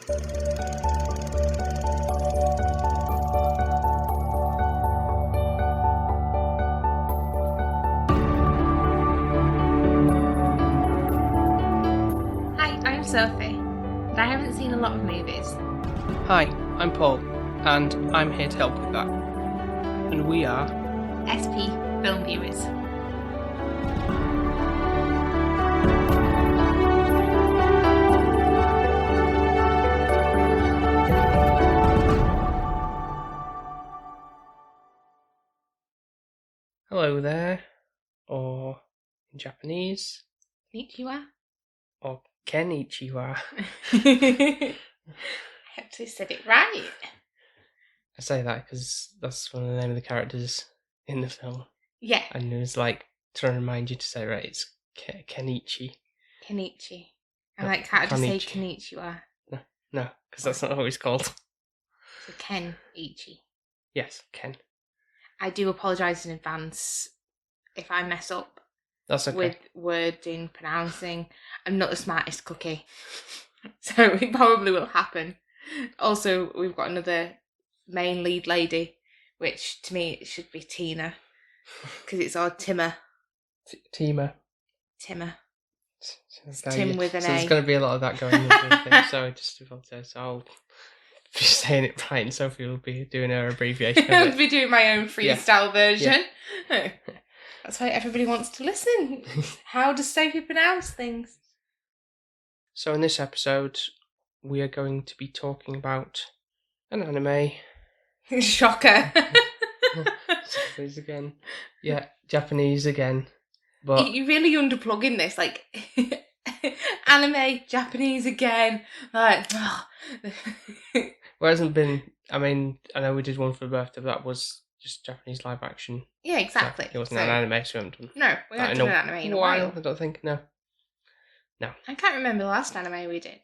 Hi, I'm Sophie, and I haven't seen a lot of movies. Hi, I'm Paul, and I'm here to help with that. And we are SP Film Viewers. hello there, or in Japanese, Konnichiwa. or Kenichiwa. I actually said it right. I say that because that's one of the name of the characters in the film. Yeah. And it was like trying to remind you to say right, it's Kenichi. Kenichi. I No, like how to say Konichi. Konnichiwa. No, because that's not what it's called. So Ken-ichi. Yes, Ken. I do apologise in advance if I mess up That's okay. with wording, pronouncing. I'm not the smartest cookie. So it probably will happen. Also, we've got another main lead lady, which to me it should be Tina, because it's our Timmer. Timmer. It's Tim with an So A. there's going to be a lot of that going on. So I just apologise. I'll be saying it right, and Sophie will be doing her abbreviation. I'll be doing my own freestyle version. Yeah. That's why everybody wants to listen. How does Sophie pronounce things? So in this episode, we are going to be talking about an anime. Shocker. Japanese again. Yeah, Japanese again. But You're really underplugging this, like anime, Japanese again. Like, it hasn't been. I mean, I know we did one for the birthday, but that was just Japanese live action. yeah, exactly. So it wasn't an anime, so we haven't done. No, we haven't done an anime in a while. I don't think. No. I can't remember the last anime we did.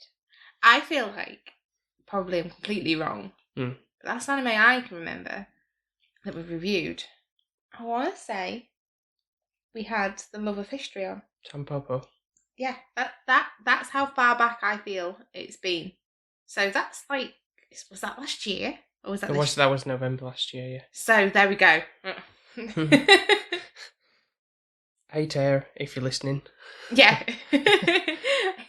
I feel like probably I'm completely wrong. Mm. The last anime I can remember that we reviewed, I want to say we had The Love of History on. Tampopo. Yeah, that's how far back I feel it's been. So that's like, was that last year? Or was that That was November last year, yeah. So there we go. Hey Tara, if you're listening. Yeah.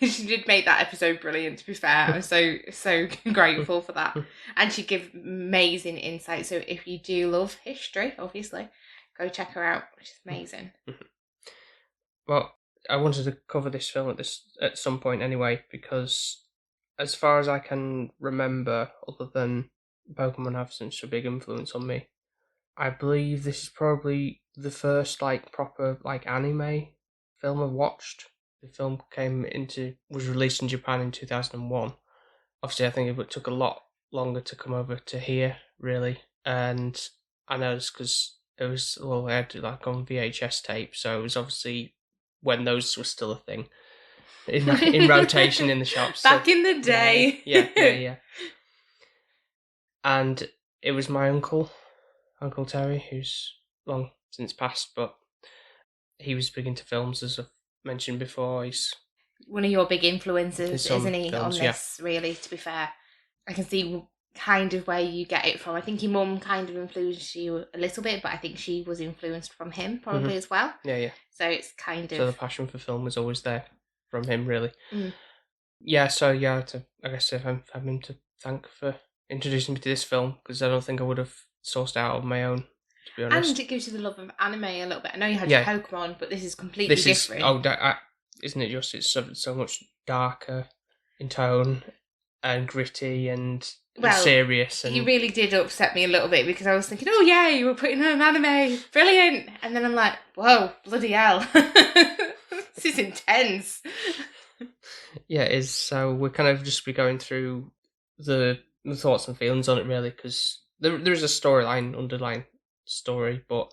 She did make that episode brilliant, to be fair. I'm so grateful for that. And she gave amazing insight. So if you do love history, obviously, go check her out, which is amazing. Well, I wanted to cover this film at some point anyway, because as far as I can remember, other than Pokemon have such a big influence on me, I believe this is probably the first proper anime film I've watched. The film was released in Japan in 2001. Obviously, I think it took a lot longer to come over to here, really. And I know it's because it was, I had to on VHS tape, so it was obviously when those were still a thing in rotation in the shops. Back in the day. Yeah. And it was my Uncle Terry, who's long since passed, but he was big into films, as I've mentioned before. He's one of your big influences, isn't he, films, on this, really, to be fair. I can see kind of where you get it from. I think your mum kind of influenced you a little bit, but I think she was influenced from him probably as well. Yeah. So it's kind of... So the passion for film was always there from him, really. Mm. Yeah, so I guess I have him to thank for introducing me to this film, because I don't think I would have sourced out on my own, to be honest. And it gives you the love of anime a little bit. I know you had your Pokemon, but this is completely different. Isn't it just, it's so much darker in tone and gritty and serious. And you really did upset me a little bit, because I was thinking, oh yeah, you were putting on an anime, brilliant. And then I'm like, whoa, bloody hell. This is intense. Yeah, it is. So we're kind of just be going through the thoughts and feelings on it, really, because there is a underlying story, but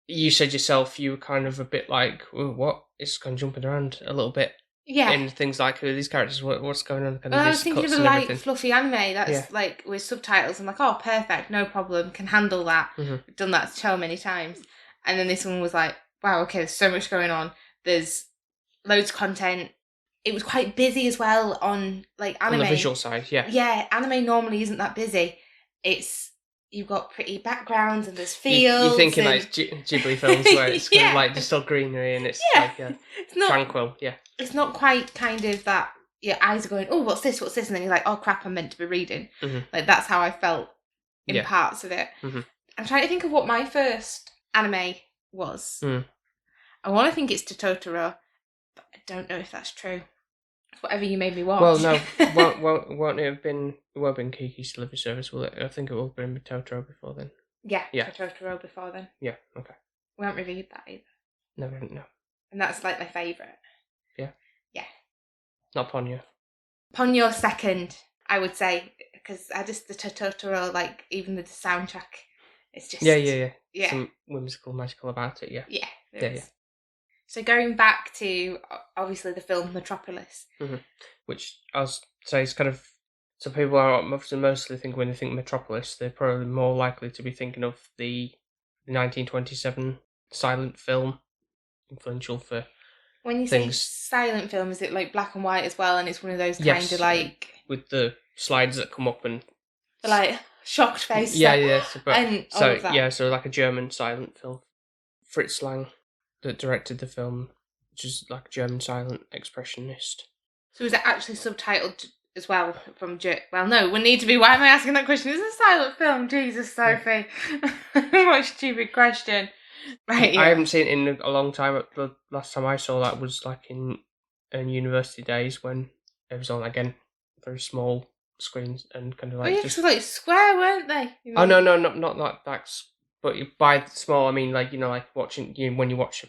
you said yourself you were kind of a bit like, what? It's kind of jumping around a little bit. Yeah. In things like, who are these characters? What's going on? I was thinking of a light, fluffy anime that's with subtitles. I'm like, oh, perfect, no problem, can handle that. Mm-hmm. I've done that so many times. And then this one was like, wow, okay, there's so much going on. There's loads of content. it was quite busy as well on like anime. On the visual side, yeah. Yeah, anime normally isn't that busy. You've got pretty backgrounds and there's fields. You're thinking like Ghibli films where it's kind of like just all greenery and it's like it's not tranquil. Yeah, it's not quite kind of that. Your eyes are going, oh, what's this? What's this? And then you're like, oh crap, I'm meant to be reading. Like that's how I felt in parts of it. I'm trying to think of what my first anime was. I want to think it's Totoro, but I don't know if that's true. Whatever you made me watch. Well, no, won't it have been? It won't have been Kiki's Delivery Service, will it? I think it will have been Totoro before then. Yeah, Totoro before then. Yeah, okay. We haven't reviewed that either. No, we haven't. No. And that's like my favourite. Yeah. Yeah. Not Ponyo. Ponyo second, I would say, because I just the Totoro, like even the soundtrack, it's just yeah. Some whimsical, magical about it. Yeah. Yeah. Yeah. So going back to obviously the film Metropolis, which I'll say is kind of so people are mostly think when they think Metropolis, they're probably more likely to be thinking of the 1927 silent film, influential for. When you say silent film, is it like black and white as well? And it's one of those kind of like with the slides that come up and the like shocked face. Yeah. And all of that. So like a German silent film. Fritz Lang that directed the film, which is like a German silent expressionist. So is it actually subtitled as well from well, no, we need to be. Why am I asking that question? Is it a silent film? Jesus, Sophie. What a stupid question. Right, I haven't seen it in a long time. The last time I saw that was like in university days when it was on again very small screens and kind of like just like square, weren't they? Oh no, not like that. But by small, I mean like like watching when you watch a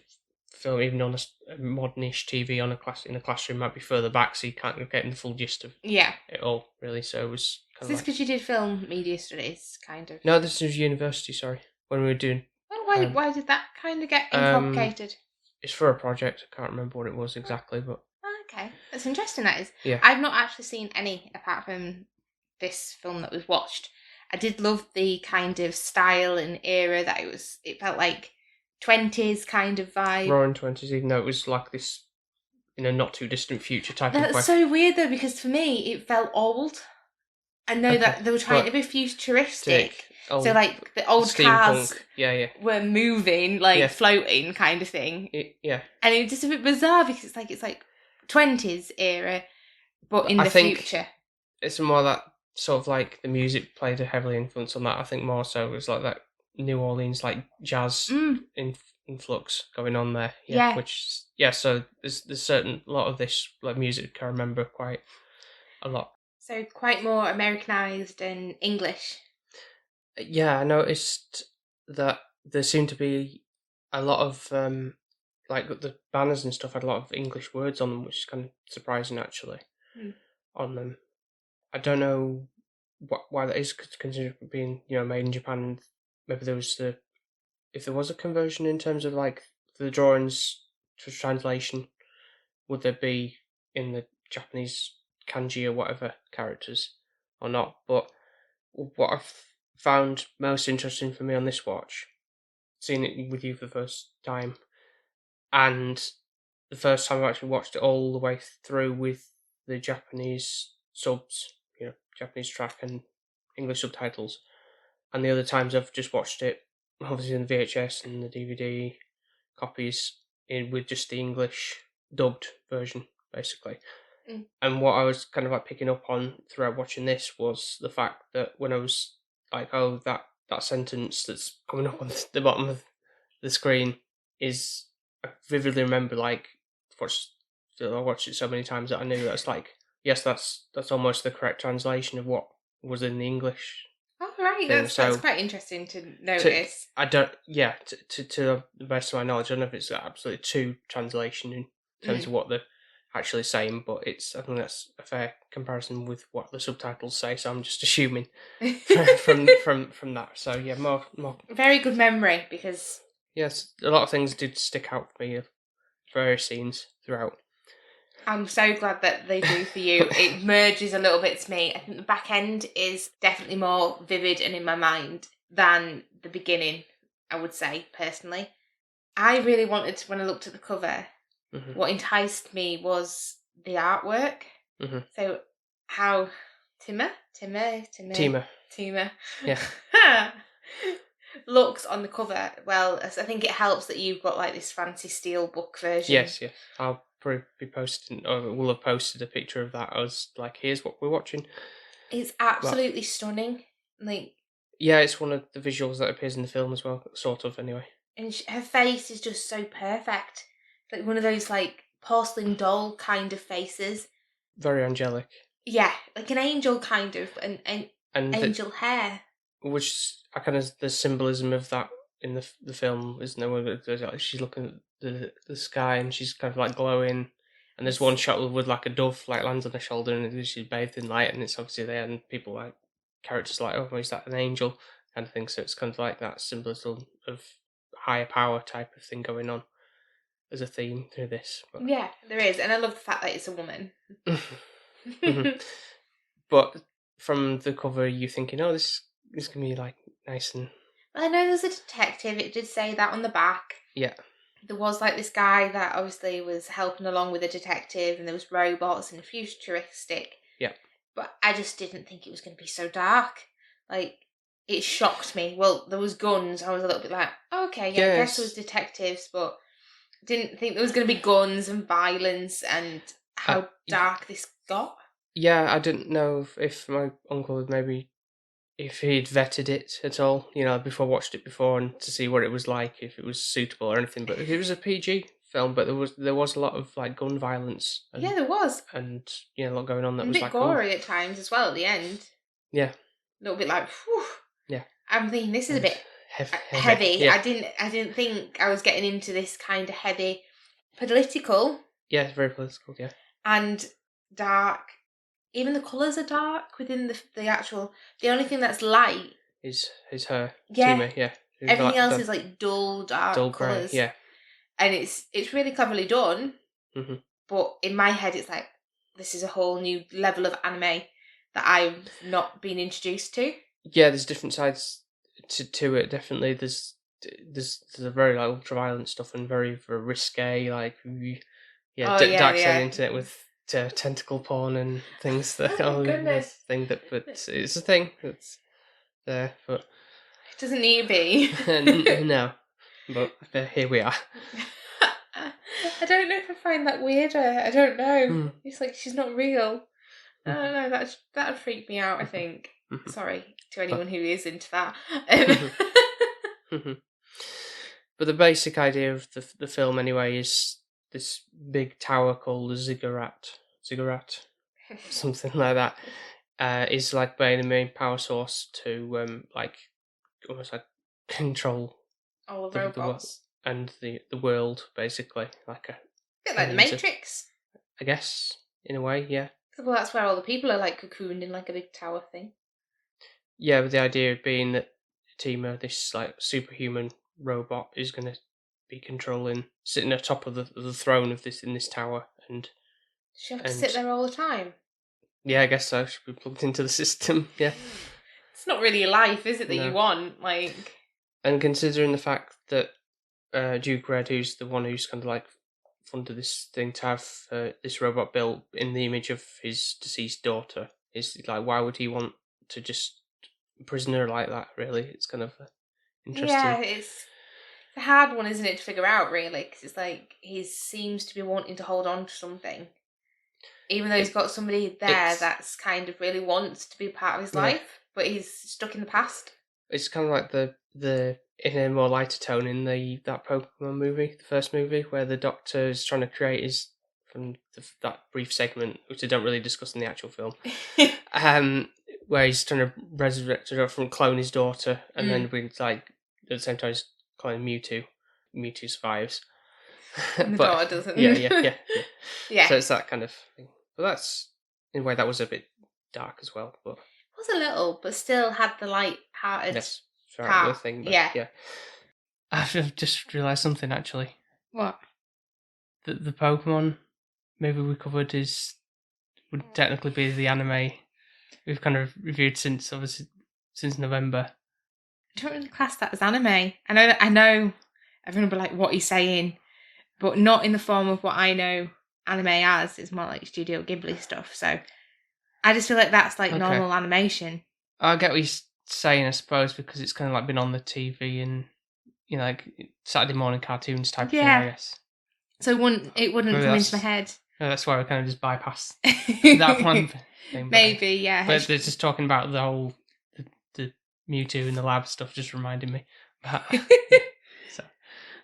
film even on a modernish TV on in a classroom might be further back, so you can't get the full gist of it all really. So it was. Is this because you did film media studies, kind of? No, this was university. Sorry, when we were doing. Why did that kind of get complicated? It's for a project. I can't remember what it was exactly, but... Okay. That's interesting, that is. Yeah. I've not actually seen any apart from this film that we've watched. I did love the kind of style and era that it felt like 20s kind of vibe. Roaring 20s, even though it was like this, not too distant future type of way. That's so weird, though, because for me, it felt old. I know that they were trying to be futuristic. So like the old cars were moving, like floating kind of thing. And it was just a bit bizarre because it's like 20s era, but in the future. It's more that sort of like the music played a heavily influence on that. I think more so it was like that New Orleans like jazz influx going on there. So there's certain a lot of this like music I remember quite a lot. So quite more Americanized and English. Yeah, I noticed that there seemed to be a lot of like the banners and stuff had a lot of English words on them, which is kind of surprising actually. On them, I don't know why that is, considering being made in Japan. Maybe there was if there was a conversion in terms of like the drawings to translation, would there be in the Japanese kanji or whatever characters or not? But what I've found most interesting for me on this watch, seeing it with you for the first time, and the first time I actually watched it all the way through with the Japanese subs, Japanese track and English subtitles, and the other times I've just watched it, obviously in the VHS and the DVD copies with just the English dubbed version, basically. And what I was kind of like picking up on throughout watching this was the fact that when I was like, oh, that sentence that's coming up on the bottom of the screen is, I vividly remember like, I watched it so many times that I knew that's like, yes, that's almost the correct translation of what was in the English. Oh, right, that's quite interesting to notice. To the best of my knowledge, I don't know if it's absolutely true translation in terms of what they're actually saying, but I think that's a fair comparison with what the subtitles say, so I'm just assuming from that. So yeah, more. Very good memory, because yes, a lot of things did stick out for me, various scenes throughout. I'm so glad that they do for you. It merges a little bit to me. I think the back end is definitely more vivid and in my mind than the beginning, I would say, personally. I really wanted to, when I looked at the cover, what enticed me was the artwork. Mm-hmm. So how Timur Tima. Yeah. looks on the cover. Well, I think it helps that you've got like this fancy steelbook version. Yes. I'll probably be posting, or we'll have posted a picture of that as like, here's what we're watching. It's absolutely stunning. Like, yeah, it's one of the visuals that appears in the film as well, sort of anyway. And her face is just so perfect. Like one of those like porcelain doll kind of faces. Very angelic. Yeah, like an angel kind of, and angel hair. Which I kind of the symbolism of that in the film, isn't there? Like she's looking at the sky and she's kind of like glowing, and there's one shot with like a dove like lands on her shoulder and she's bathed in light, and it's obviously there, and people like characters like, oh, is that an angel kind of thing? So it's kind of like that symbolism of higher power type of thing going on as a theme through this. But... yeah, there is, and I love the fact that it's a woman. Mm-hmm. But from the cover, you're thinking, oh, this can be like nice and. I know there's a detective. It did say that on the back. Yeah. There was like this guy that obviously was helping along with a detective, and there was robots and futuristic. Yeah. But I just didn't think it was going to be so dark. Like, it shocked me. Well, there was guns. I was a little bit like, okay, yeah, I guess it was detectives, but I didn't think there was going to be guns and violence and how dark this got. Yeah, I didn't know if my uncle had maybe, if he'd vetted it at all, before watched it before, and to see what it was like, if it was suitable or anything. But it was a PG film, but there was a lot of like gun violence. And, yeah, there was, and a lot going on that and was a bit like gory at times as well at the end. Yeah, a little bit like, whew. Yeah. I'm thinking this is a bit heavy. Yeah. I didn't think I was getting into this kind of heavy, political. Yeah, it's very political. Yeah, and dark. Even the colours are dark within the actual. The only thing that's light is her. Yeah. Tima, yeah. Everything else is like dull, dark colours. Grey, yeah. And it's really cleverly done. Mm-hmm. But in my head, it's like, this is a whole new level of anime that I've not been introduced to. Yeah, there's different sides to it. Definitely, there's a very like ultra violent stuff and very, very risque, like dark side internet with tentacle porn and things that goodness. Thing that, but it's a thing that's there, but it doesn't need to be. No, but here we are. I don't know if I find that weirder. I don't know. It's like she's not real. I don't know. That'd freak me out, I think. Sorry to anyone who is into that. But the basic idea of the film, anyway, is this big tower called the ziggurat, something like that, is like being the main power source to like almost like control all the robots and the world, basically, like a bit like the Matrix, I guess, in a way, yeah. Well, that's where all the people are like cocooned in like a big tower thing. Yeah, with the idea being that Tima, this like superhuman robot, is going to be sitting atop of the throne of in this tower, and she'll have to sit there all the time. Yeah, I guess so. She'll be plugged into the system. Yeah, it's not really a life, is it, that you want? Like, and considering the fact that Duke Red, who's the one who's kind of like funded this thing to have this robot built in the image of his deceased daughter, is like, why would he want to just imprison her like that? Really, it's kind of interesting. Yeah, it's a hard one, isn't it, to figure out, really, because it's like he seems to be wanting to hold on to something, even though he's got somebody there that's kind of really wants to be part of his life, but he's stuck in the past. It's kind of like the in a more lighter tone in that Pokemon movie, the first movie, where the Doctor is trying to create from that brief segment, which they don't really discuss in the actual film, where he's trying to resurrect her from clone his daughter, and then with like at the same time he's cloning Mewtwo. Mewtwo survives. And the daughter doesn't. Yeah. So it's that kind of thing. But that's, in a way, that was a bit dark as well. But it was a little, but still had the light-hearted part of the thing. But yeah. I've just realised something, actually. What? The Pokemon movie we covered would technically be the anime we've kind of reviewed since November. I don't really class that as anime. I know everyone will be like, what are you saying? But not in the form of what I know anime as. It's more like Studio Ghibli stuff. So I just feel like that's like normal animation. I get what you're saying, I suppose, because it's kind of like been on the TV and, you know, like Saturday morning cartoons type thing, I guess. So it wouldn't Maybe come into my head. That's why we kind of just bypass that one thing. Maybe, yeah. But they're just talking about the whole the Mewtwo in the lab stuff, just reminding me. So,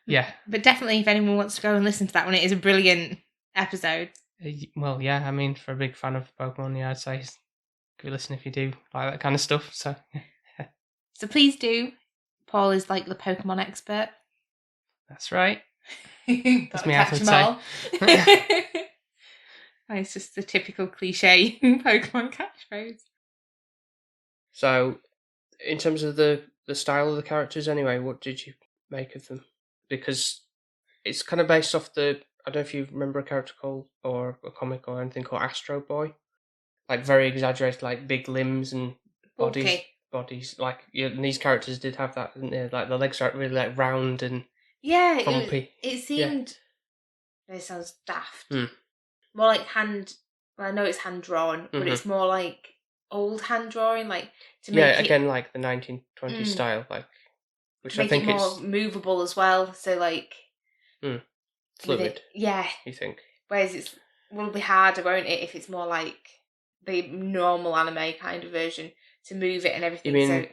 yeah. But definitely, if anyone wants to go and listen to that one, it is a brilliant episode. Well, yeah. I mean, for a big fan of Pokemon, yeah, I'd say give it a listen if you do like that kind of stuff. So, so please do. Paul is like the Pokemon expert. That's right. That's me, I would say. It's just the typical cliche Pokemon catchphrase. So, in terms of the style of the characters, anyway, what did you make of them? Because it's kind of based off I don't know if you remember a character called, or a comic or anything called Astro Boy. Like very exaggerated, like big limbs and bodies. Like, yeah, and these characters did have that, didn't they? Like the legs are really like round and frumpy. It seemed. Yeah. It sounds daft. More like hand. Well, I know it's hand drawn, but it's more like old hand drawing, like to make it again like the 1920s style, like which I think it more movable as well. So like fluid. Yeah. You think? Whereas it will be harder, won't it, if it's more like the normal anime kind of version to move it and everything. You mean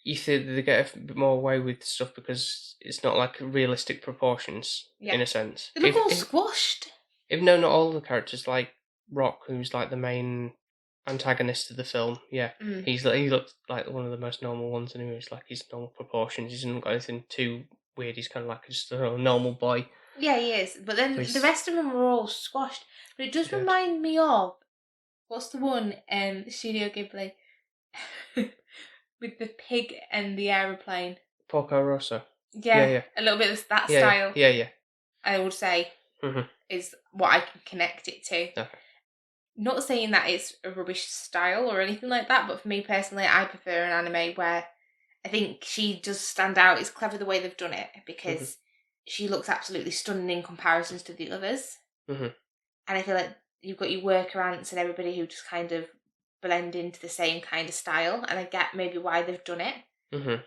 you think they get a bit more away with stuff because it's not like realistic proportions in a sense? They look all squashed. No, not all the characters, like Rock, who's like the main antagonist of the film. Yeah, he looks like one of the most normal ones, and he's like his normal proportions. He hasn't got anything too weird. He's kind of like just a normal boy. Yeah, he is. But then the rest of them are all squashed. But it does remind me of what's the one? Studio Ghibli with the pig and the aeroplane. Porco Rosso. Yeah, a little bit of that style. Yeah. I would say is what I can connect it to. Okay. Not saying that it's a rubbish style or anything like that, but for me personally, I prefer an anime where I think she does stand out. It's clever the way they've done it because she looks absolutely stunning in comparisons to the others. And I feel like you've got your worker ants and everybody who just kind of blend into the same kind of style, and I get maybe why they've done it. And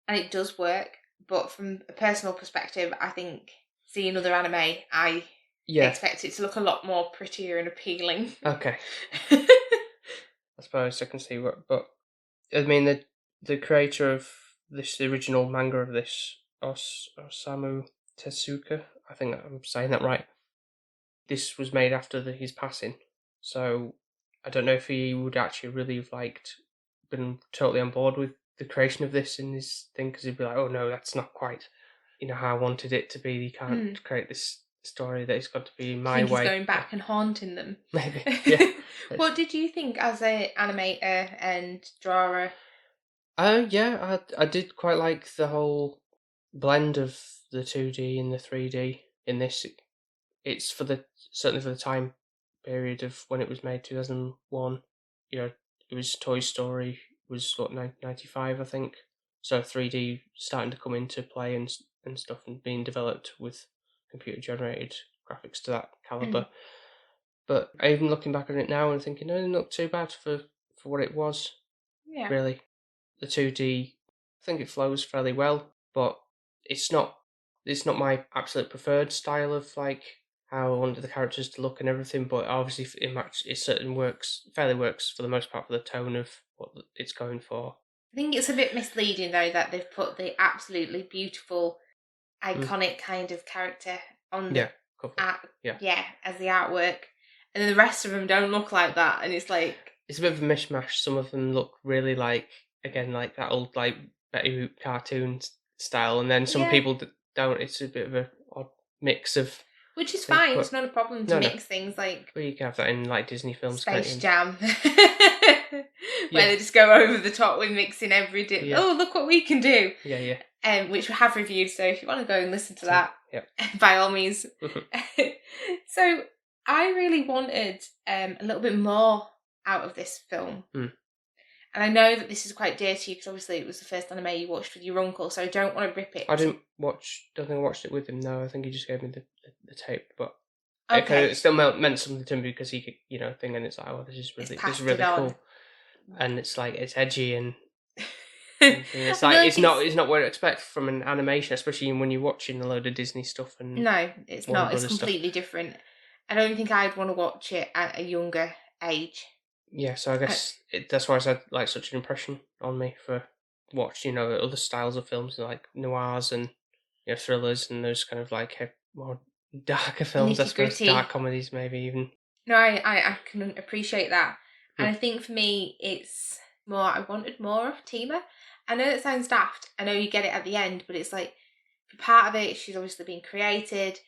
it does work, but from a personal perspective, I think seeing other anime, I expect it to look a lot more prettier and appealing. Okay. I suppose I can see what, but I mean the creator of the original manga of this, Osamu Tezuka, I think I'm saying that right. This was made after his passing, so I don't know if he would actually really have been totally on board with the creation of this in his thing, because he'd be like, oh no, that's not quite, how I wanted it to be. You can't create this story that it's got to be my way. He's going back and haunting them. Maybe, yeah. What did you think as an animator and drawer? Yeah, I did quite like the whole blend of the 2D and the 3D in this. It's certainly for the time period of when it was made, 2001. It was Toy Story was 1995, I think. So 3D starting to come into play and stuff, and being developed with computer generated graphics to that caliber. But even looking back on it now and thinking, no, not too bad for what it was. Yeah. Really, the 2D, I think it flows fairly well, but it's not my absolute preferred style of how I wanted the characters to look and everything. But obviously, it certainly fairly works for the most part for the tone of what it's going for. I think it's a bit misleading though that they've put the absolutely beautiful, iconic kind of character on the as the artwork, and then the rest of them don't look like that, and it's like it's a bit of a mishmash. Some of them look really like that old Betty Boop cartoon style, and then some people don't. It's a bit of a odd mix of. Which is fine. It's not a problem to mix things like. Well, you can have that in Disney films. Space Jam, where they just go over the top with mixing every day. Oh, look what we can do! Yeah. Which we have reviewed. So if you want to go and listen to that, by all means. So I really wanted a little bit more out of this film. And I know that this is quite dear to you because obviously it was the first anime you watched with your uncle, so I don't want to rip it. I don't think I watched it with him, no. I think he just gave me the tape, but Okay. It still meant something to him because he could, thing, and it's like, oh, this is passed really it on. cool, and it's like it's edgy and I it's feel like like it's not what I expect from an animation, especially when you're watching a load of Disney stuff and No, it's Warner not. It's Brothers completely different. I don't think I'd want to watch it at a younger age. Yeah, so I guess that's why it's had like such an impression on me for watching, other styles of films like noirs and thrillers and those kind of like more darker films. I Nitty suppose gritty. dark comedies maybe even. No, I can appreciate that. And Hmm. I think for me, it's more, I wanted more of Tima. I know it sounds daft. I know you get it at the end, but it's like, for part of it, she's obviously being created.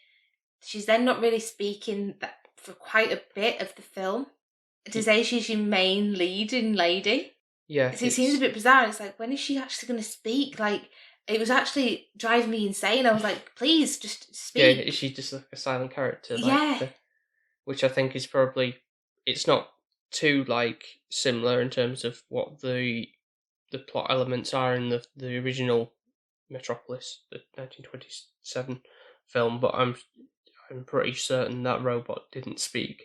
She's then not really speaking that for quite a bit of the film. To say she's your main leading lady. Yeah, So it seems a bit bizarre. It's like, when is she actually going to speak? Like, it was actually driving me insane. I was like, please, just speak. yeah. Is she just like a silent character? Yeah. Which I think is probably it's not too like similar in terms of what the plot elements are in the original Metropolis, the 1927 film, but I'm pretty certain that robot didn't speak.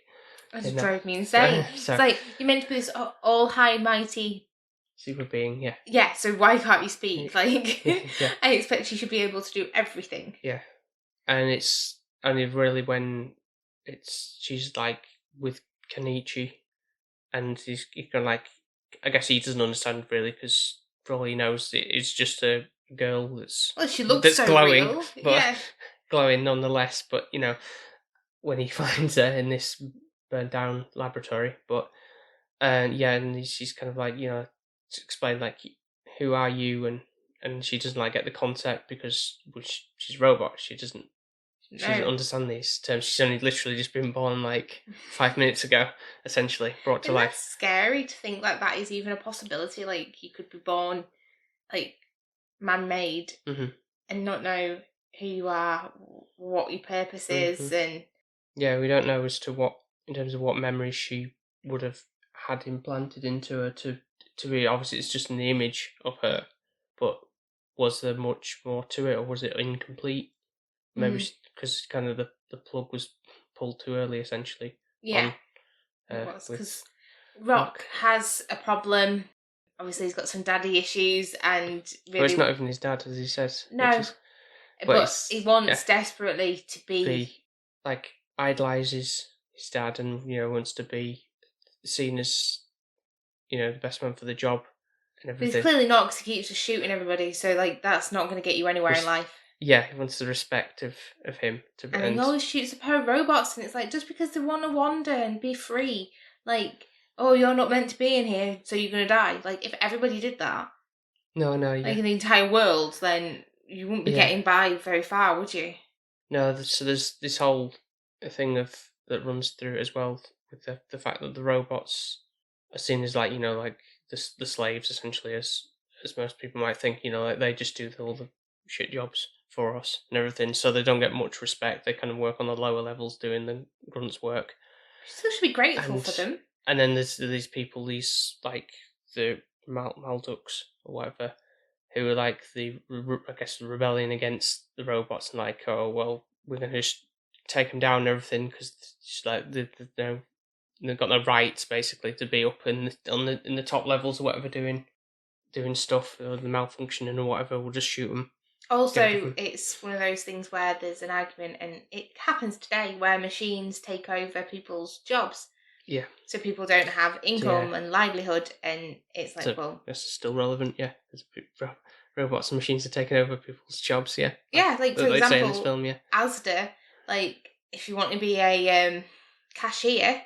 That just drove me insane. So, it's like, you're meant to be this all high mighty super being, yeah. Yeah, so why can't you speak? Like, Yeah. I expect you should be able to do everything. Yeah. And it's only really when she's like with Kenichi and he's kind of like, I guess he doesn't understand really because for all he knows it's just a girl that's She looks so glowing, real. but Yeah. glowing nonetheless. But when he finds her in this burned down laboratory, but and she's kind of like to explain like who are you and she doesn't like get the concept because she's a robot. She doesn't understand these terms. She's only literally just been born like 5 minutes ago, essentially brought to life. That's scary to think like that is even a possibility. Like, you could be born like man-made and not know who you are, what your purpose is, and yeah, we don't know as to what in terms of what memories she would have had implanted into her to be. Obviously, it's just an image of her, but was there much more to it, or was it incomplete? Maybe because kind of the plug was pulled too early, essentially. Yeah, it was because Rock has a problem. Obviously, he's got some daddy issues, and really, well, it's not even his dad, as he says. No, but he wants desperately to be like idolizes his dad, and wants to be seen as the best man for the job and everything. But he's clearly not, because he keeps just shooting everybody. So like, that's not going to get you anywhere in life. Yeah, he wants the respect of him. And he always shoots a pair of robots, and it's like, just because they want to wander and be free, like, oh, you're not meant to be in here, so you're going to die. Like, if everybody did that, yeah, like in the entire world, then you wouldn't be getting by very far, would you? No, so there's this whole thing that runs through it as well, with the fact that the robots are seen as like like the slaves, essentially, as most people might think. Like they just do all the shit jobs for us and everything, so they don't get much respect. They kind of work on the lower levels doing the grunts work. You still should be grateful for them. And then there's these people, these like the Malduks or whatever, who are like the rebellion against the robots, and like, oh well, we're gonna just take them down and everything because like they've got no rights basically to be up in the top levels or whatever doing stuff, or the malfunctioning or whatever. We'll just shoot them. Also, it's one of those things where there's an argument, and it happens today, where machines take over people's jobs. Yeah. So people don't have income and livelihood, and it's like, so, well, this is still relevant, yeah. Robots and machines are taking over people's jobs, yeah. Yeah, like for example, say in this film, yeah. Asda, like if you want to be a cashier,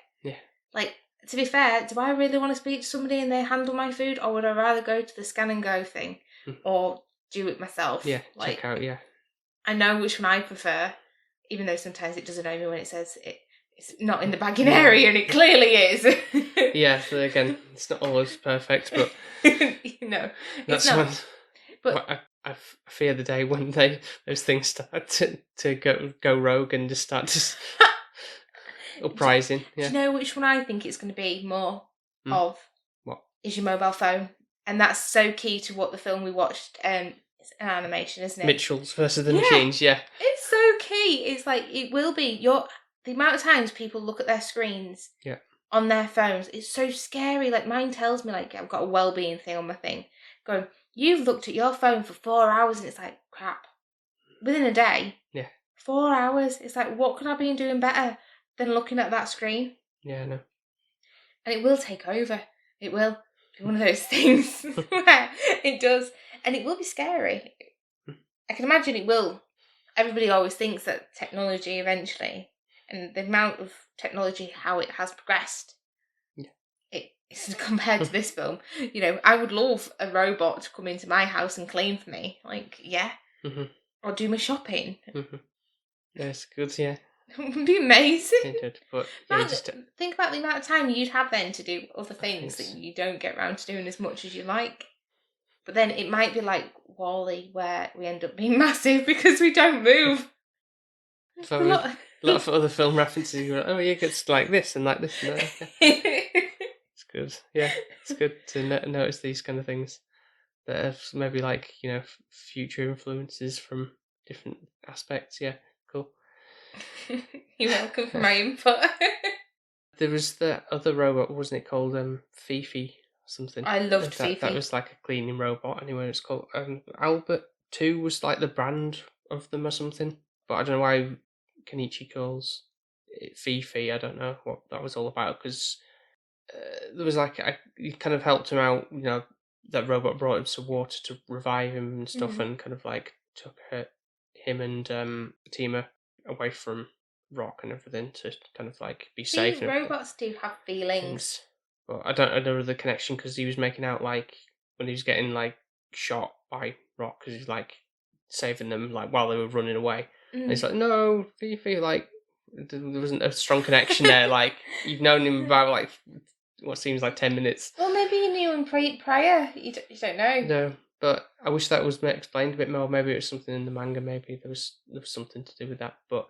like, to be fair, do I really want to speak to somebody and they handle my food, or would I rather go to the scan and go thing, or do it myself? Yeah, like, check out, yeah. I know which one I prefer, even though sometimes it does annoy me when it says it's not in the bagging area, and it clearly is. Yeah, so again, it's not always perfect, but that's one. But I fear the day when those things start to go rogue and just start to uprising. Yeah. Do you know which one I think it's going to be more of? What? Is your mobile phone. And that's so key to what the film we watched, it's an animation, isn't it? Mitchells versus the Machines, yeah. It's so key. It's like, it will be, the amount of times people look at their screens on their phones, it's so scary. Like, mine tells me, like, I've got a well-being thing on my thing, going, you've looked at your phone for 4 hours, and it's like, crap. Within a day, 4 hours, it's like, what could I be doing better than looking at that screen? Yeah, I know. And it will take over. It will be one of those things where it does. And it will be scary. I can imagine it will. Everybody always thinks that technology eventually, and the amount of technology, how it has progressed, it's compared to this film. You know, I would love a robot to come into my house and clean for me. Like, or do my shopping. Yes, good, yeah. It would be amazing. It did, but think about the amount of time you'd have then to do other things that you don't get around to doing as much as you like. But then it might be like WALL-E, where we end up being massive because we don't move. A lot of other film references. You're like, oh yeah, it's like this and like this and that. It's good. Yeah, it's good to notice these kind of things that have maybe like, you know, future influences from different aspects. Yeah, cool. You're welcome for my input. There was the other robot, wasn't it called Fifi or something? I loved Fifi. That was like a cleaning robot. Anyway, it's called Albert 2 was like the brand of them or something. But I don't know why Kenichi calls it Fifi. I don't know what that was all about, because there was like he kind of helped him out. You know, that robot brought him some water to revive him and stuff, and kind of like took him and Fatima away from Rock and everything to kind of like be safe. Robots do have feelings. But I don't know the connection, because he was making out like when he was getting like shot by Rock, because he's like saving them like while they were running away. And he's like, no, Fifi, like there wasn't a strong connection there. Like, you've known him about like what seems like 10 minutes. Well, maybe you knew him prior. You don't know. No, but I wish that was explained a bit more. Maybe it was something in the manga. Maybe there was something to do with that. But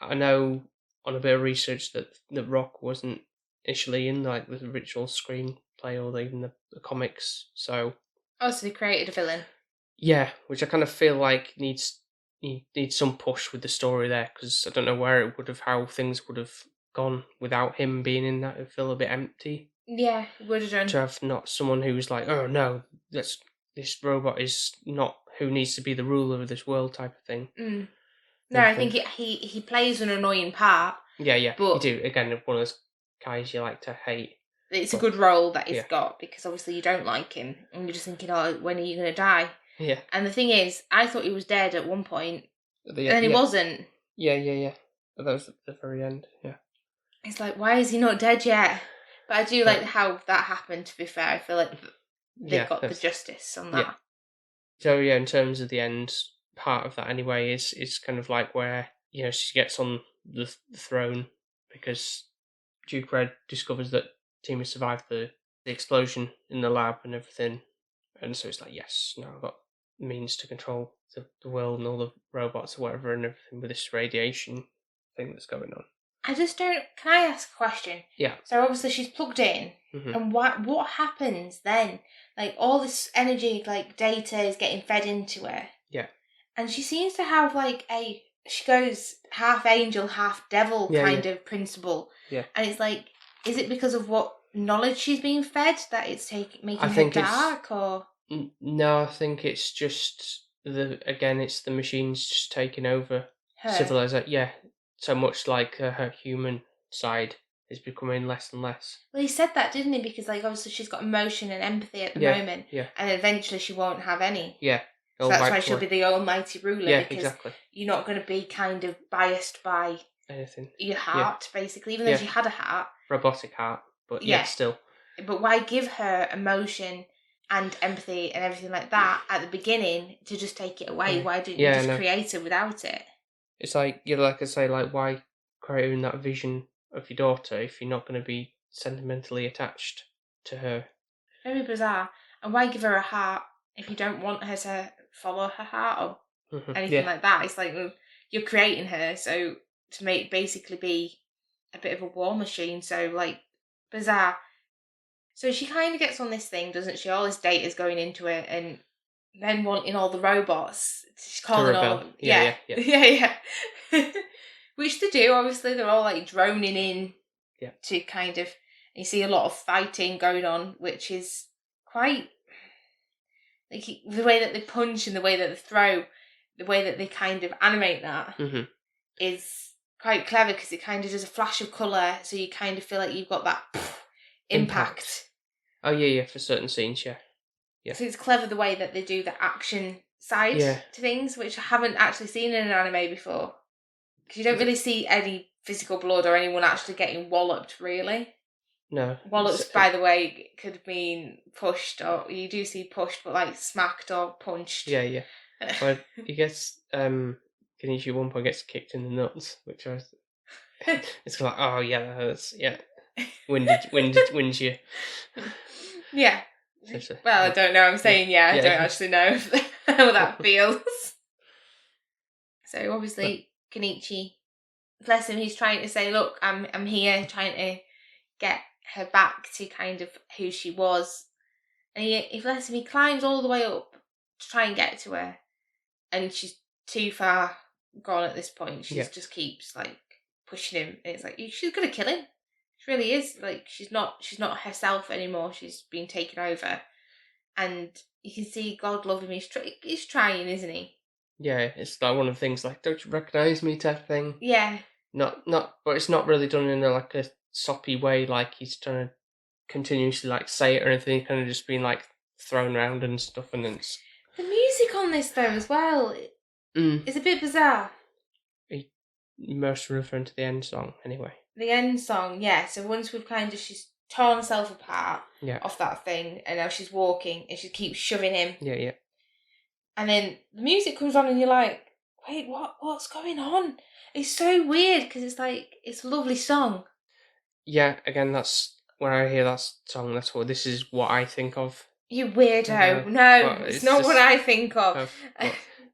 I know on a bit of research that Rock wasn't initially in like the original screenplay or even the comics. So they created a villain. Yeah, which I kind of feel like needs some push with the story there, because I don't know where it would have, how things would have gone without him being in that. It would feel a bit empty. Yeah, it would have done. To have not someone who's like, oh no, this robot is not who needs to be the ruler of this world type of thing. No, I think he plays an annoying part. Yeah, but you do. Again, one of those guys you like to hate. It's a good role that he's got, because obviously you don't like him, and you're just thinking, oh, when are you going to die? Yeah. And the thing is, I thought he was dead at one point, and then he wasn't. Yeah. But that was at the very end, yeah. It's like, why is he not dead yet? But I do like how that happened, to be fair. I feel like they got the justice on that. Yeah. So, yeah, in terms of the end part of that anyway, is kind of like where, you know, she gets on the throne because Duke Red discovers that Tima survived the explosion in the lab and everything. And so it's like, yes, now I've got means to control the world and all the robots or whatever and everything with this radiation thing that's going on. I just don't... Can I ask a question? Yeah. So obviously she's plugged in, and what happens then? Like, all this energy, like, data is getting fed into her. Yeah. And she seems to have, like, she goes half angel, half devil kind of principle. Yeah. And it's like, is it because of what knowledge she's being fed that it's making her dark, or... No, I think it's just it's the machines just taking over her. Civilization. Yeah, so much like her human side is becoming less and less. Well, he said that, didn't he? Because like obviously she's got emotion and empathy at the moment, and eventually she won't have any. Yeah, so that's why she'll be the almighty ruler. Yeah, because exactly. You're not going to be kind of biased by anything. Your heart, basically, even though she had a heart, robotic heart, but still. But why give her emotion and empathy and everything like that at the beginning to just take it away? Why didn't you just create it without it? It's like, like I say, like, why creating that vision of your daughter if you're not going to be sentimentally attached to her? Very bizarre. And why give her a heart if you don't want her to follow her heart or anything like that? It's like, well, you're creating her so to basically be a bit of a war machine. So, like, bizarre. So she kind of gets on this thing, doesn't she? All this data's going into it, and then wanting all the robots. She's calling all... Yeah. Which they do, obviously, they're all like droning in Yeah. to kind of, you see a lot of fighting going on, which is quite, like, the way that they punch and the way that they throw, the way that they kind of animate that is quite clever, because it kind of does a flash of colour, so you kind of feel like you've got that impact. Oh, yeah, for certain scenes, yeah. So it's clever the way that they do the action side to things, which I haven't actually seen in an anime before. Because you don't really see any physical blood or anyone actually getting walloped, really. No. Wallops, by the way, could mean pushed, or you do see pushed, but like smacked or punched. Yeah. Well, he gets, Kenichi at one point gets kicked in the nuts, which I was... It's like, oh, yeah, that hurts, yeah. Winded you. Yeah. Well, I don't know. I'm saying I don't actually know how that feels. So obviously, Kenichi, bless him, he's trying to say, look, I'm here, trying to get her back to kind of who she was. And he bless him, he climbs all the way up to try and get to her. And she's too far gone at this point. She just keeps like pushing him. And it's like, she's going to kill him. She really is. Like, she's not herself anymore. She's been taken over. And you can see God love him. He's trying, isn't he? Yeah, it's like one of the things like, don't you recognise me type thing. Yeah. Not, but it's not really done in a soppy way, like he's trying to continuously like say it or anything, kind of just being like thrown around and stuff, and then it's... The music on this though as well is a bit bizarre. Most referring to the end song anyway. The end song, yeah. So once we've she's torn herself apart off that thing, and now she's walking and she keeps shoving him. Yeah. And then the music comes on and you're like, wait, what's going on? It's so weird, because it's like, it's a lovely song. Yeah, again, that's when I hear that song, this is what I think of. You weirdo. No, it's not just what I think of.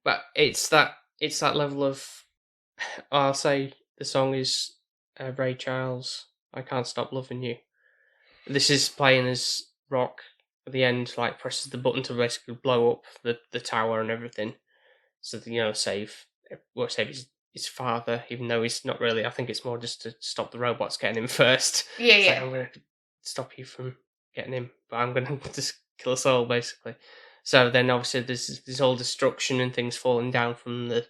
But it's that level of, I'll say the song is Ray Charles, I Can't Stop Loving You. This is playing as Rock at the end, like presses the button to basically blow up the tower and everything. So that, save his father, even though he's not really. I think it's more just to stop the robots getting him first. Yeah. Like, I'm going to stop you from getting him, but I'm going to just kill us all, basically. So then obviously there's this whole destruction and things falling down from the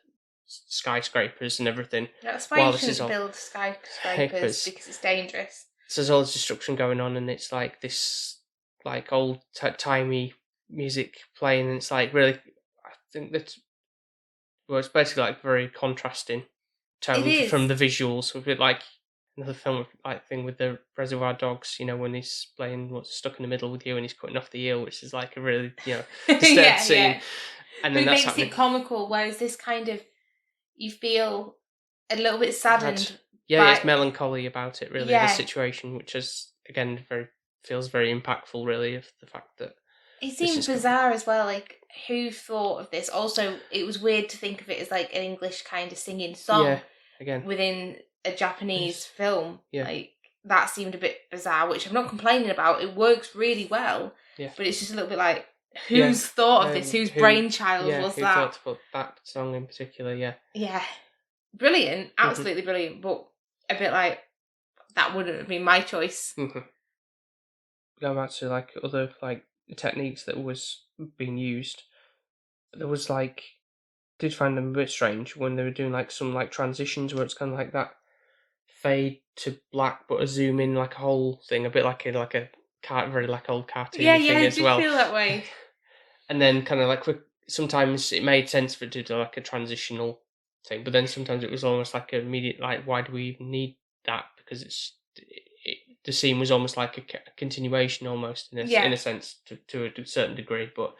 skyscrapers and everything. That's why you shouldn't build skyscrapers, because it's dangerous. So there's all this destruction going on, and it's like this like old timey music playing, and it's like really, I think that, well, it's basically like very contrasting tone from the visuals. A bit like another film like thing with the Reservoir Dogs, when he's playing What's Stuck in the Middle with You and he's cutting off the eel, which is like a really disturbed scene. Yeah. And then it makes it comical, whereas this kind of, you feel a little bit saddened. It's melancholy about it, really, the situation, which is, again, feels very impactful, really, of the fact that... It seems bizarre as well, like, who thought of this? Also, it was weird to think of it as, like, an English kind of singing song within a Japanese film. Yeah. Like, that seemed a bit bizarre, which I'm not complaining about. It works really well, but it's just a little bit like, who's thought of this? Whose brainchild was who that? Thought to put that song in particular, Yeah. Brilliant, absolutely brilliant, but a bit like, that wouldn't have been my choice. Going back to like other like techniques that was being used, there was like, did find them a bit strange when they were doing like some like transitions where it's kind of like that fade to black but a zoom in like a whole thing, a bit like a very like old cartoon thing as well. Yeah, I did feel that way. And then kind of like sometimes it made sense for it to do like a transitional thing, but then sometimes it was almost like an immediate, like, why do we even need that? Because the scene was almost like a continuation almost in a sense to a certain degree, but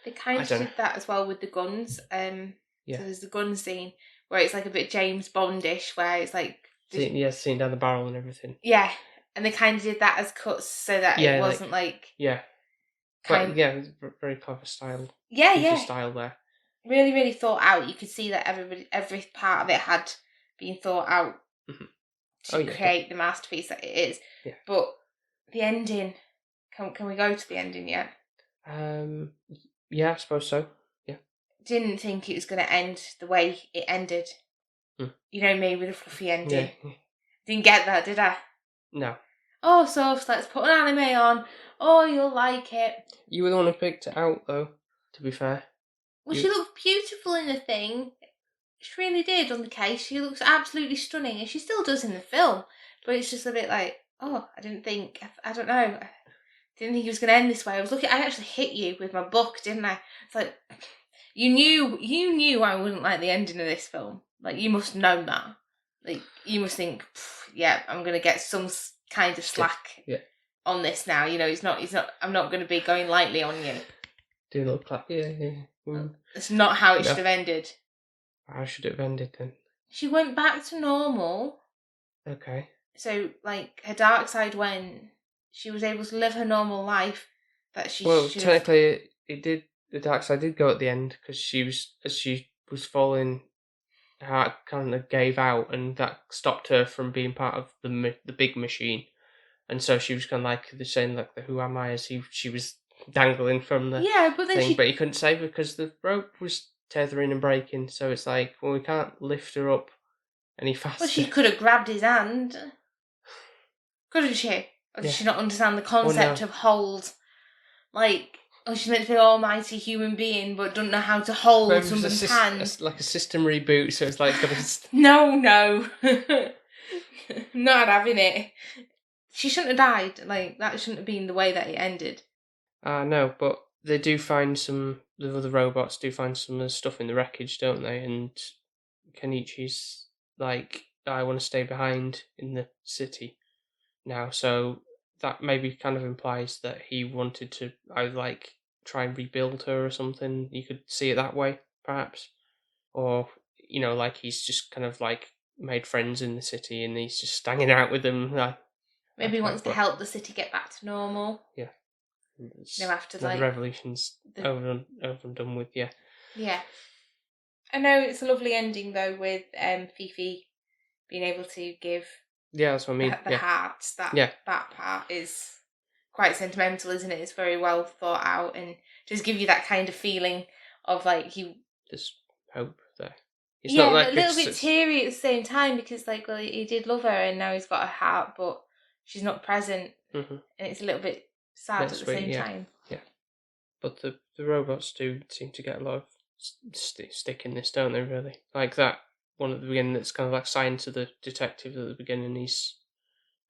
they kind of did that as well with the guns. So there's the gun scene where it's like a bit James Bondish, where it's like seeing down the barrel and everything. Yeah, and they kind of did that as cuts so that it wasn't like very clever style. Style there. Really, really thought out. You could see that every part of it had been thought out to create the masterpiece that it is. Yeah. But the ending, can we go to the ending yet? Yeah, I suppose so. Yeah. Didn't think it was going to end the way it ended. You know me with a fluffy ending. Yeah. Didn't get that, did I? No. Oh, so let's put an anime on. Oh, you'll like it. You were the one who picked it out, though, to be fair. Well, she looked beautiful in the thing. She really did on the case. She looks absolutely stunning, and she still does in the film. But it's just a bit like, oh, I don't know. I didn't think he was going to end this way. I actually hit you with my book, didn't I? It's like, you knew I wouldn't like the ending of this film. Like, you must know that. Like, you must think, yeah, I'm going to get some kind of slack on this now. You know, I'm not going to be going lightly on you. Do look like, yeah. It's not how it should have ended. How should it have ended then? She went back to normal. Okay. So, like, her dark side when she was able to live her normal life, that she technically, it did. The dark side did go at the end because as she was falling, her heart kind of gave out, and that stopped her from being part of the big machine. And so she was kind of like saying like, "Who am I?" As she was dangling from the but then thing, but you couldn't say because the rope was tethering and breaking. So it's like, well, we can't lift her up any faster. Well, she could have grabbed his hand, couldn't she? Or did she not understand the concept of hold? Like, she's meant to be an almighty human being, but doesn't know how to hold someone's hand. Like a system reboot, so it's like No, not having it. She shouldn't have died. Like, that shouldn't have been the way that it ended. No, but they do find the other robots do find some of the stuff in the wreckage, don't they? And Kenichi's like, I want to stay behind in the city now, so that maybe kind of implies that he wanted to either like try and rebuild her or something. You could see it that way, perhaps. Or, like he's just kind of like made friends in the city and he's just hanging out with them. Maybe he wants to help the city get back to normal. Yeah. After the revolution's over and done with, yeah. Yeah. I know it's a lovely ending though with Fifi being able to give that's what I mean. the hearts. That part is quite sentimental, isn't it? It's very well thought out and just give you that kind of feeling of like there's hope there. It's not like a little bit teary at the same time because like, well, he did love her and now he's got a heart, but she's not present, and it's a little bit sad at the same time. Yeah, but the robots do seem to get a lot of stick in this, don't they? Really, like that one at the beginning that's kind of like signed to the detective at the beginning. He's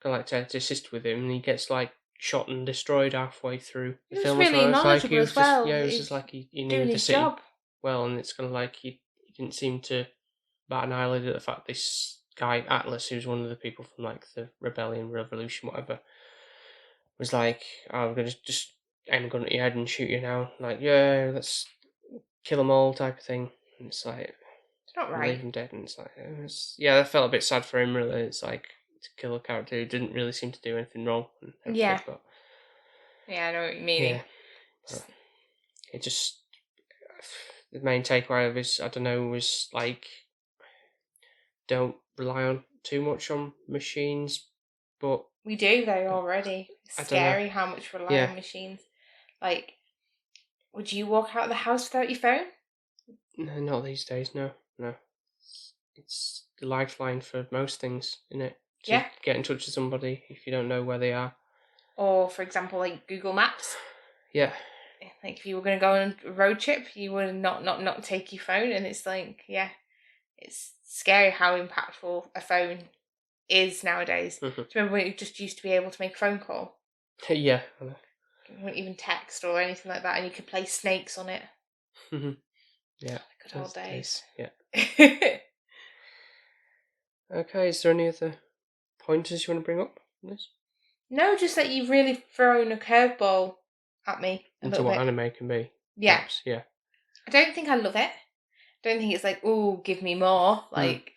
kind of like to assist with him, and he gets like shot and destroyed halfway through the film. Really knowledgeable as well. It was just like he knew the city job well, and it's kind of like he didn't seem to bat an eyelid at the fact this guy Atlas, who's one of the people from like the rebellion, revolution, whatever, was like, "Oh, I'm gonna just aim a gun at your head and shoot you now." Like, yeah, let's kill them all, type of thing. And it's like, it's not right. Leave him dead, and it's like, that felt a bit sad for him. Really, it's like to kill a character who didn't really seem to do anything wrong. Yeah. But, I know what you mean. Yeah. It just the main takeaway of this, I don't know, was like, don't rely on too much on machines, but we do though already. It's scary how much we rely on machines. Like, would you walk out of the house without your phone? No, not these days. No. It's the lifeline for most things, isn't it? To get in touch with somebody if you don't know where they are. Or, for example, like Google Maps. Yeah. Like if you were going to go on a road trip, you would not take your phone, and it's like, it's scary how impactful a phone is nowadays. Do you remember when you just used to be able to make a phone call? Yeah. I know. You wouldn't even text or anything like that, and you could play snakes on it. Yeah. Good old days. Yeah. Okay, is there any other pointers you want to bring up on this? No, just that you've really thrown a curveball at me. Into what anime can be. Yeah. Perhaps, yeah. I don't think I love it. I don't think it's like, oh, give me more. Like,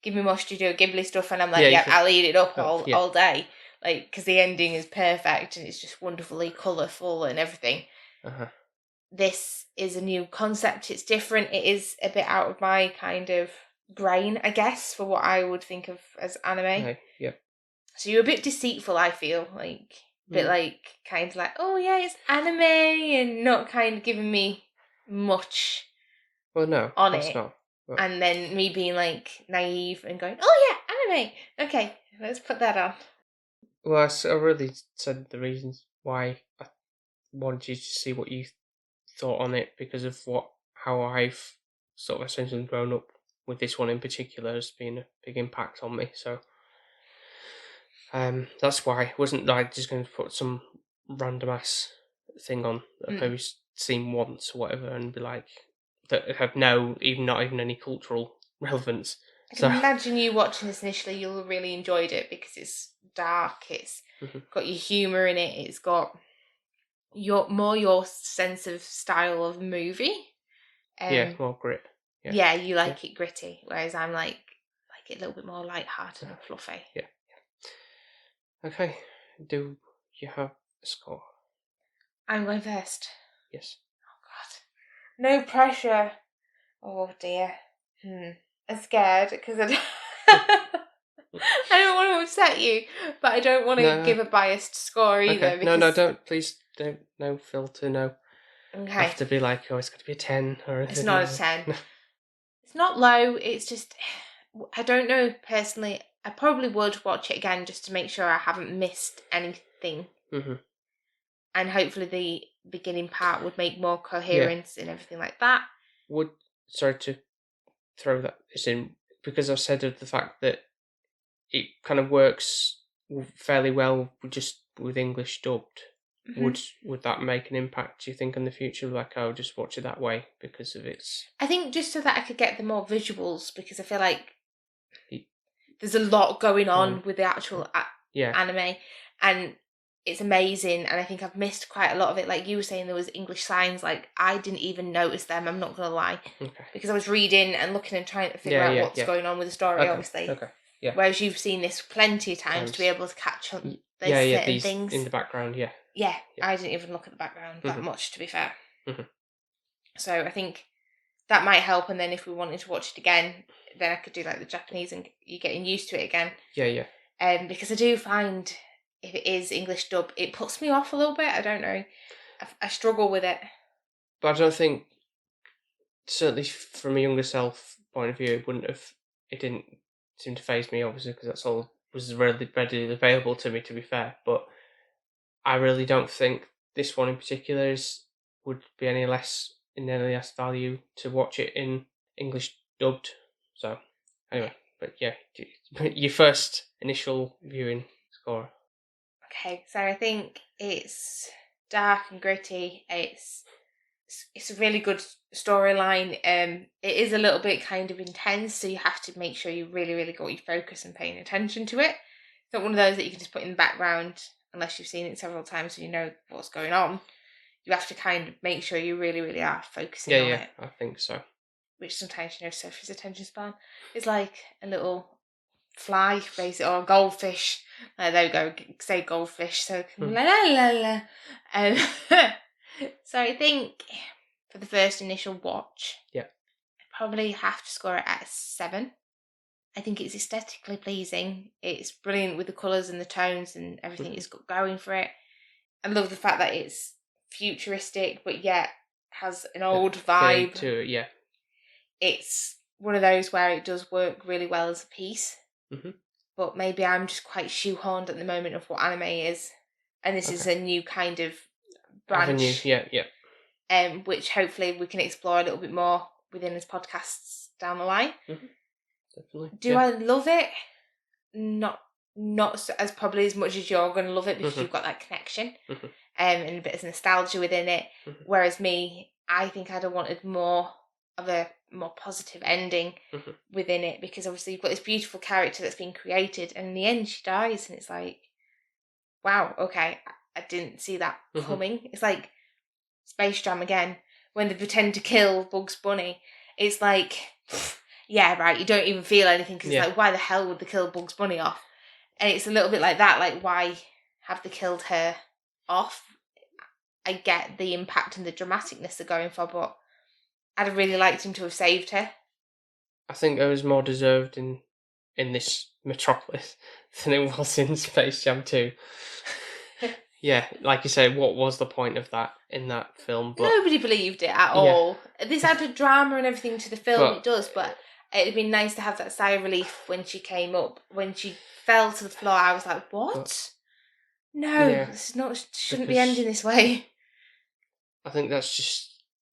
give me more Studio Ghibli stuff, and I'm like, I'll eat it up all day. Like, because the ending is perfect, and it's just wonderfully colourful and everything. This is a new concept. It's different. It is a bit out of my kind of brain, I guess, for what I would think of as anime. Okay, yeah. So you're a bit deceitful, I feel. Like, a bit like, kind of like, oh yeah, it's anime, and not kind of giving me much Well, no, on that's it. not. Right. And then me being like naive and going, oh yeah, anime. Okay, let's put that on. Well, I already said the reasons why I wanted you to see what you thought on it, because of how I've sort of essentially grown up with this one in particular as being a big impact on me. So that's why it wasn't like just going to put some random ass thing on that I've maybe seen once or whatever and be like that have not even any cultural relevance. I can imagine you watching this initially, you'll really enjoyed it because it's dark, it's got your humour in it, it's got your sense of style of movie. Yeah, more grit. Yeah, you like it gritty, whereas I'm like it a little bit more light-hearted and fluffy. Yeah. Okay. Do you have a score? I'm going first. Yes. Oh God, no pressure. Oh dear. I'm scared because I don't want to upset you, but I don't want to give a biased score either. Okay. Because... No, don't. Please don't. No filter. No. Okay. Have to be like, oh, it's got to be a 10 or anything. It's not a 10. It's not low. It's just, I don't know personally. I probably would watch it again just to make sure I haven't missed anything. And hopefully the beginning part would make more coherence and everything like that. Sorry to throw that in, because I've said of the fact that it kind of works fairly well just with English dubbed. Would that make an impact, do you think, in the future? Like, I'll just watch it that way because of its... I think just so that I could get the more visuals, because I feel like there's a lot going on with the actual anime, and it's amazing, and I think I've missed quite a lot of it. Like you were saying, there was English signs, like I didn't even notice them, I'm not going to lie, because I was reading and looking and trying to figure out what's going on with the story, obviously. Whereas you've seen this plenty of times to be able to catch on certain things in the background. I didn't even look at the background that much, to be fair. So I think that might help, and then if we wanted to watch it again, then I could do like the Japanese and you getting used to it again. Because I do find if it is English dub, it puts me off a little bit. I don't know. I struggle with it. But I don't think, certainly from a younger self point of view, it didn't seem to faze me, obviously, because that's all was readily available to me, to be fair. But I really don't think this one in particular would be any less value to watch it in English dubbed. So anyway, but yeah, your first initial viewing score. Okay, so I think it's dark and gritty. It's a really good storyline. It is a little bit kind of intense, so you have to make sure you really, really got your focus and paying attention to it. It's not one of those that you can just put in the background unless you've seen it several times so you know what's going on. You have to kind of make sure you really, really are focusing on it. I think so. Which sometimes, Sophie's attention span is like a little fly, basically, or a goldfish. There we go, say goldfish, so la la la la. So I think for the first initial watch, I'd probably have to score it at a 7. I think it's aesthetically pleasing. It's brilliant with the colours and the tones and everything it's got going for it. I love the fact that it's futuristic, but yet has an old vibe to it. It's one of those where it does work really well as a piece. But maybe I'm just quite shoehorned at the moment of what anime is, and this is a new kind of branch, which hopefully we can explore a little bit more within this podcasts down the line. Definitely. Do I love it? Not as probably as much as you're going to love it, because you've got that connection and a bit of nostalgia within it. Whereas me, I think I'd have wanted more of a more positive ending within it, because obviously you've got this beautiful character that's been created, and in the end she dies, and it's like, wow, okay, I didn't see that coming. It's like Space Jam again, when they pretend to kill Bugs Bunny. It's like, yeah, right, you don't even feel anything, because it's like, why the hell would they kill Bugs Bunny off? And it's a little bit like that, like, why have they killed her off? I get the impact and the dramaticness they're going for, but I'd have really liked him to have saved her. I think it was more deserved in this Metropolis than it was in Space Jam 2. Yeah, like you say, what was the point of that in that film? But Nobody believed it at Yeah. all. This added drama and everything to the film, But- it does, but it'd been nice to have that sigh of relief when she came up. When she fell to the floor, I was like, what? No, Yeah, this is not, shouldn't be because- ending this way. I think that's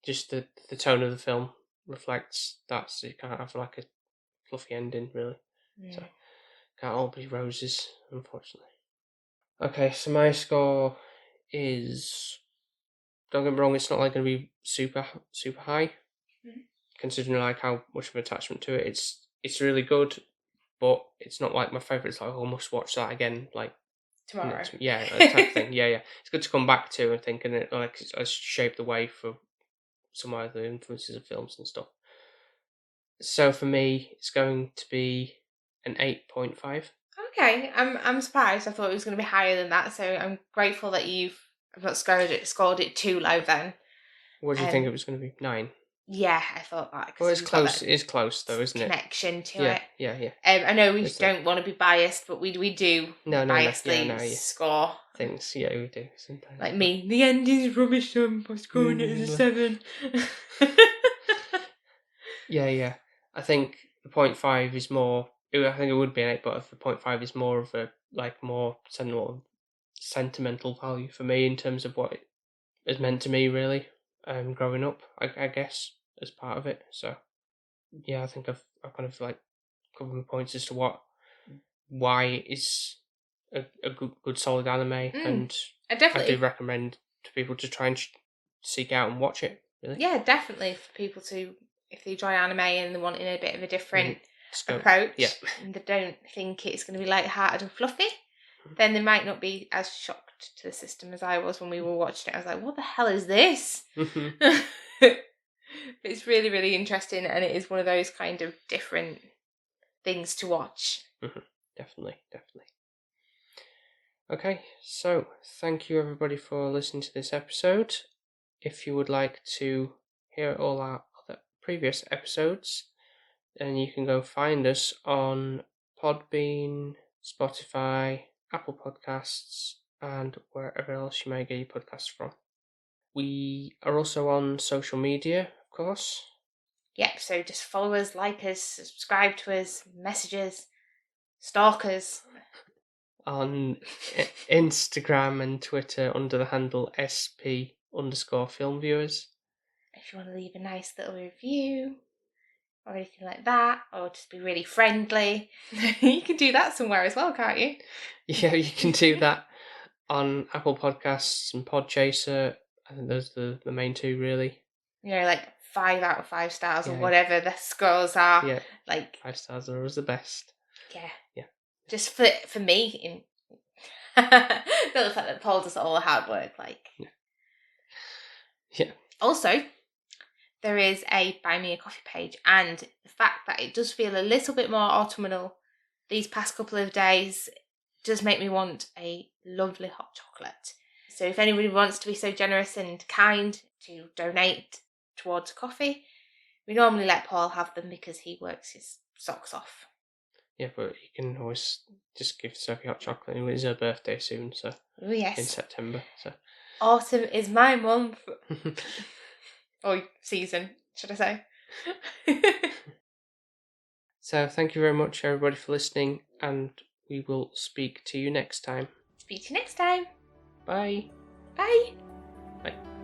just the tone of the film reflects that, so you can't have like a fluffy ending, really. So can't all be roses, unfortunately. Okay, so my score is, don't get me wrong, it's not like going to be super high, considering like how much of an attachment to it. It's really good, but it's not like my favourite. It's like, oh, I must watch that again, like Tomorrow. Yeah, that type of thing. Yeah. It's good to come back to and think, and it like it's shaped the way for some of the influences of films and stuff. So for me, it's going to be an 8.5. Okay, I'm surprised. I thought it was going to be higher than that, so I'm grateful that you've not scored it too low then. What do you think it was going to be? 9? Yeah, I thought that. Well, it's close. It is close, though, isn't it? Connection to Yeah, it. yeah. I know we Is don't want to be biased, but we do biasedly score. Things, yeah, we do sometimes. Like me, the ending's rubbish, so I'm scoring it as a 7. Yeah. I think the 0.5 is more. I think it would be an 8, but the 0.5 is more of a more sentimental value for me in terms of what it is meant to me, really. Growing up, I guess, as part of it. So, yeah, I think I've kind of like covered my points as to why it's a good solid anime, and I definitely do recommend to people to try and seek out and watch it. Really, yeah, definitely for people to, if they enjoy anime and they want in a bit of a different Scope. approach, Yeah. and they don't think it's going to be light-hearted and fluffy, then they might not be as shocked to the system as I was when we were watching it. I was like, what the hell is this? It's really, really interesting, and it is one of those kind of different things to watch. Definitely. Okay, so thank you everybody for listening to this episode. If you would like to hear all our other previous episodes, then you can go find us on Podbean, Spotify, Apple Podcasts, and wherever else you may get your podcasts from. We are also on social media, of course. Yep, so just follow us, like us, subscribe to us, message us, stalk us. On Instagram and Twitter under the handle SP_filmviewers. If you want to leave a nice little review or anything like that, or just be really friendly, you can do that somewhere as well, can't you? Yeah, you can do that on Apple Podcasts and Podchaser. I think those are the main two, really. You know, like 5 out of 5 stars or Yeah. whatever the scores are. Yeah. Like 5 stars are always the best. Yeah. Just for me, in not the fact that Paul does all the hard work, like. Yeah. Also, there is a Buy Me a Coffee page, and the fact that it does feel a little bit more autumnal these past couple of days does make me want a lovely hot chocolate. So if anybody wants to be so generous and kind to donate towards coffee, we normally let Paul have them because he works his socks off. Yeah, but you can always just give Sophie hot chocolate. It is her birthday soon, so Oh yes, in September. So autumn is my month. Or season, should I say. So thank you very much everybody for listening, and we will speak to you next time. Speak to you next time. Bye. Bye. Bye.